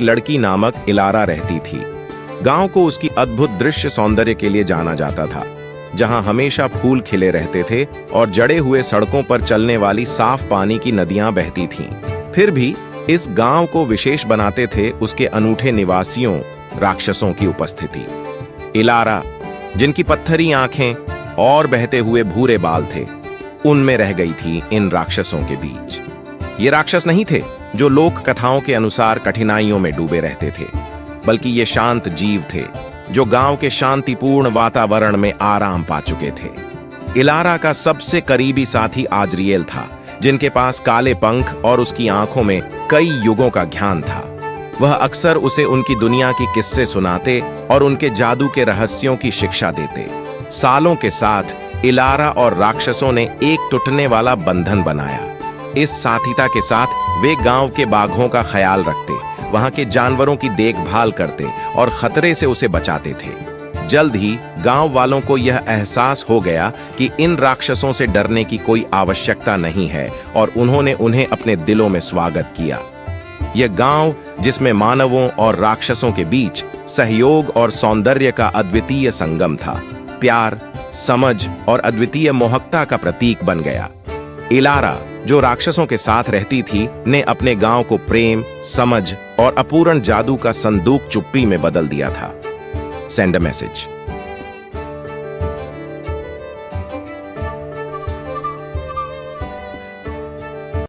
लड़की नामक इलारा रहती थी। गांव को उसकी अद्भुत दृश्य सौंदर्य के लिए जाना जाता था, जहां हमेशा फूल खिले रहते थे और जड़े हुए सड़कों पर चलने वाली साफ पानी की नदियां बहती थीं। फिर भी इस गांव को विशेष बनाते थे उसके अनूठे निवासियों, राक्षसों की उपस्थिति। इलारा, जिनकी पत्थरी आंखें और बहते हुए भूरे बाल थे, उनमें रह गई थी इन राक्षसों के बीच। ये राक्षस नहीं थे जो लोक कथाओं के अनुसार कठिनाइयों में डूबे रहते थे, बल्कि ये शांत जीव थे जो गांव के शांतिपूर्ण वातावरण में आराम पा चुके थे। इलारा का सबसे करीबी साथी आजरिएल था, जिनके पास काले पंख और उसकी आंखों में कई युगों का ज्ञान था। वह अक्सर उसे उनकी दुनिया की किस्से सुनाते और उनके जादू के रहस्यों की शिक्षा देते। सालों के साथ इलारा और राक्षसों ने एक टूटने वाला बंधन बनाया। इस साथीता के साथ वे गांव के बाघों का ख्याल रखते, वहां के जानवरों की देखभाल करते और खतरे से उसे बचाते थे। जल्द ही गांव वालों को यह एहसास हो गया कि इन राक्षसों से डरने की कोई आवश्यकता नहीं है और उन्होंने उन्हें अपने दिलों में स्वागत किया। यह गांव, जिसमें मानवों और राक्षसों के बीच सहयोग और सौंदर्य का अद्वितीय संगम था, प्यार, समझ और अद्वितीय मोहकता का प्रतीक बन गया। इलारा, जो राक्षसों के साथ रहती थी, ने अपने गांव को प्रेम, समझ और अपूर्ण जादू का संदूक चुप्पी में बदल दिया था। Send a message.